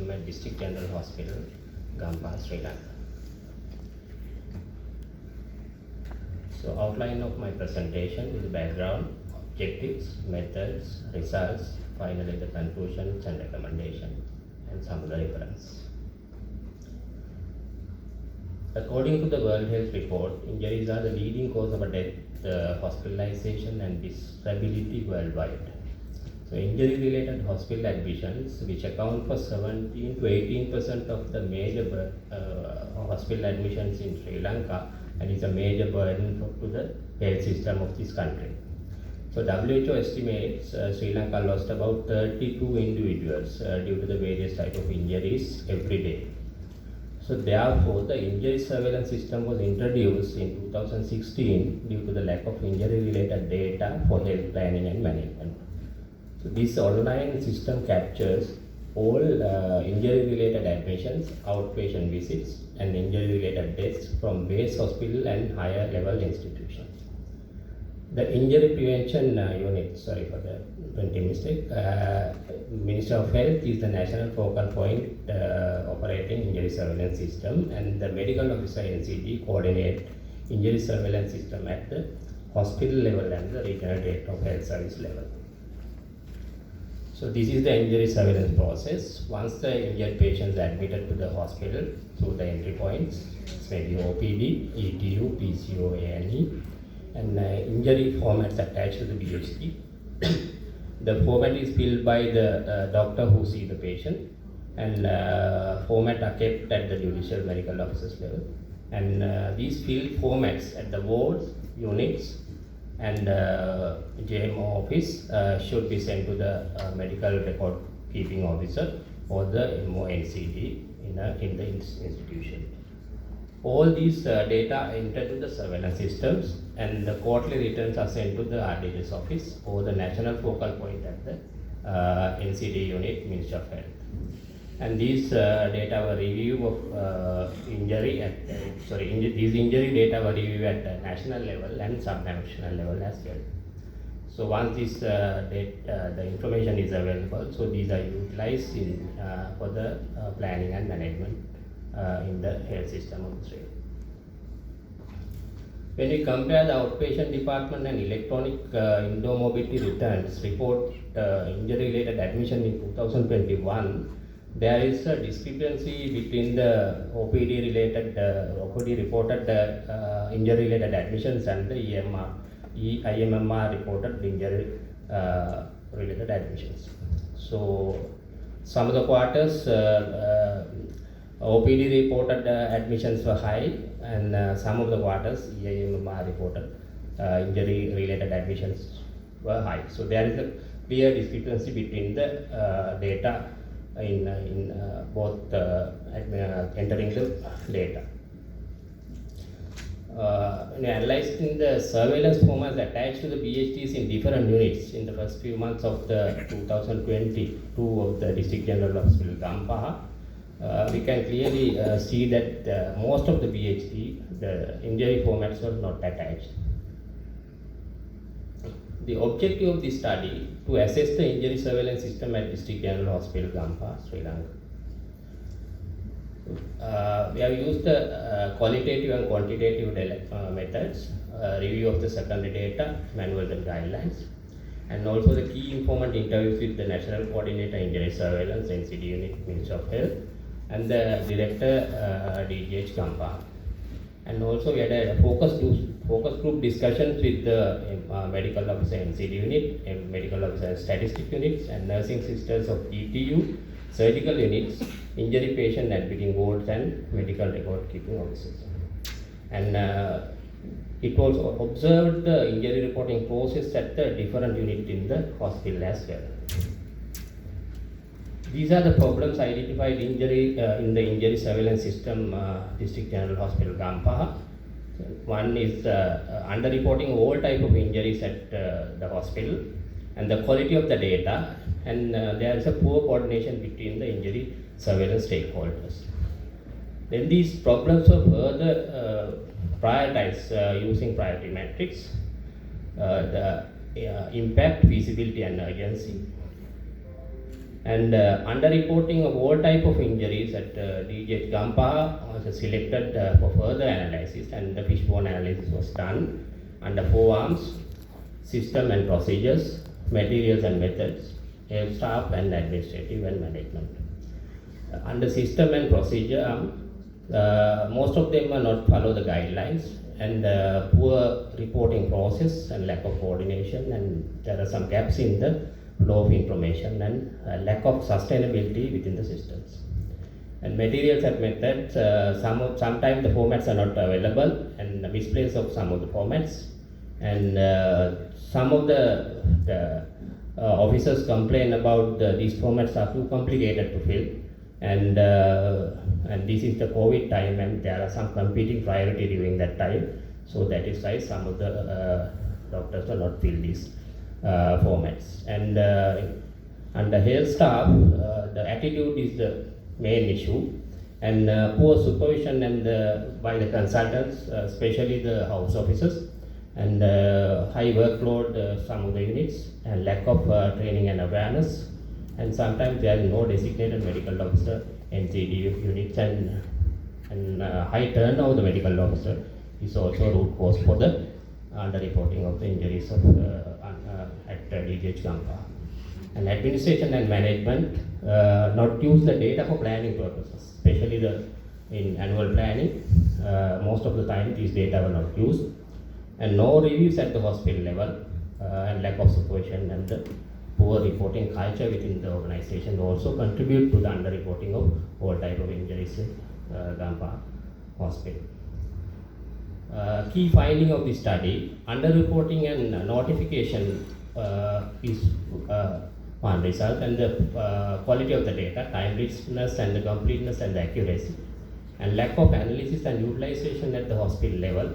system at District General Hospital, Gampaha, Sri Lanka. So outline of my presentation with the background, objectives, methods, results, finally the conclusions and recommendation, and some of the reference. According to the World Health Report, injuries are the leading cause of death, hospitalization and disability worldwide. So injury-related hospital admissions, which account for 17 to 18% of the major hospital admissions in Sri Lanka, and is a major burden to the health system of this country. So WHO estimates Sri Lanka lost about 32 individuals due to the various types of injuries every day. So therefore, the injury surveillance system was introduced in 2016 due to the lack of injury-related data for health planning and management. So this online system captures all injury-related admissions, outpatient visits, and injury-related deaths from base hospital and higher level institutions. The injury prevention unit, sorry for the printing mistake, Minister of Health is the national focal point operating injury surveillance system, and the medical officer NCD coordinate injury surveillance system at the hospital level and the regional director of health service level. So this is the injury surveillance process. Once the injured patient is admitted to the hospital through the entry points, maybe OPD, ETU, PCO, A&E, and injury formats attached to the BHT. The format is filled by the doctor who sees the patient, and format are kept at the judicial medical officers level. And these field formats at the wards, units, and JMO office should be sent to the medical record keeping officer or the MONCD in the institution. All these data are entered to the surveillance systems, and the quarterly returns are sent to the RDH's office or the national focal point at the NCD unit, Ministry of Health. And these data were review of injury at these injury data were reviewed at the national level and sub-national level as well. So once this the information is available, so these are utilized in for the planning and management in the health system of Australia. When we compare the outpatient department and electronic indoor mobility returns report injury-related admission in 2021, there is a discrepancy between the OPD reported injury-related admissions and the IMMR reported injury-related admissions. So some of the quarters OPD reported admissions were high, and some of the quarters IMMR reported injury-related admissions were high. So there is a clear discrepancy between the data in both entering the data. Analyzing the surveillance formats attached to the BHTs in different units in the first few months of the 2022 of the District General Hospital Gampaha, we can clearly see that most of the BHT, the injury formats were not attached. The objective of this study to assess the injury surveillance system at District General Hospital Gampaha, Sri Lanka. We have used the qualitative and quantitative methods, review of the secondary data, manuals and guidelines, and also the key informant interviews with the National Coordinator Injury Surveillance, NCD Unit, Ministry of Health, and the Director, DGH Gampaha. And also we had a focus group discussions with the medical officer NCD unit, medical officer statistic units, and nursing sisters of ETU, surgical units, injury patient admitting wards, and medical record keeping officers. And it was observed the injury reporting process at the different unit in the hospital as well. These are the problems identified in the injury surveillance system, District General Hospital Gampaha. One is underreporting all type of injuries at the hospital, and the quality of the data, and there is a poor coordination between the injury surveillance stakeholders. Then these problems were further prioritized using priority matrix, the impact, feasibility and urgency. And underreporting of all type of injuries at DGH Gampaha was selected for further analysis, and the fishbone analysis was done under 4 arms: system and procedures, materials and methods, health staff, and administrative and management. Under system and procedure, most of them are not follow the guidelines, and poor reporting process and lack of coordination, and there are some gaps in the flow of information, and lack of sustainability within the systems. And materials and methods, sometimes the formats are not available, and the misplace of some of the formats, and some of the officers complain about these formats are too complicated to fill, and this is the COVID time, and there are some competing priority during that time, so that is why some of the doctors will not fill these formats. And under health staff, the attitude is the main issue, and poor supervision and by the consultants, especially the house officers, and high workload some of the units, and lack of training and awareness, and sometimes there is no designated medical officer NCD units, and high turnover of the medical officer is also root cause for the underreporting of the injuries of at DGH Lanka. And administration and management not use the data for planning purposes, especially in annual planning. Most of the time these data were not used, and no reviews at the hospital level, and lack of supervision and the poor reporting culture within the organization also contribute to the underreporting of all type of injuries in Gampaha Hospital. Key finding of this study: underreporting and notification is one result, and the quality of the data, timeliness and the completeness and the accuracy, and lack of analysis and utilization at the hospital level,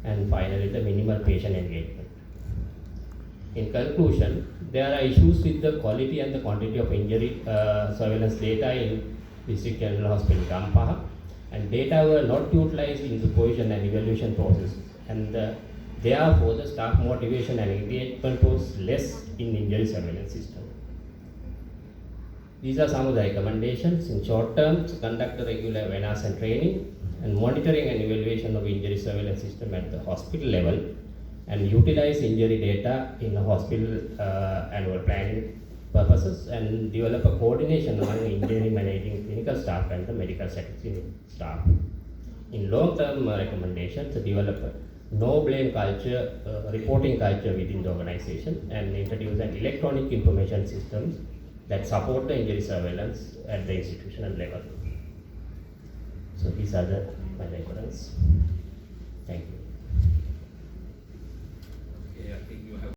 and finally the minimal patient engagement. In conclusion, there are issues with the quality and the quantity of injury surveillance data in District General Hospital Gampaha, and data were not utilized in supervision and evaluation processes, and therefore the staff motivation and engagement was less in injury surveillance system. These are some of the recommendations. In short term, to conduct the regular awareness and training, and monitoring and evaluation of injury surveillance system at the hospital level, and utilize injury data in the hospital annual planning purposes, and develop a coordination among injury managing clinical staff and the medical secretary staff. In long-term recommendations, to develop a no blame culture, reporting culture within the organization, and introduce an electronic information systems that support the injury surveillance at the institutional level. So these are my reference. Thank you. Okay, I think you have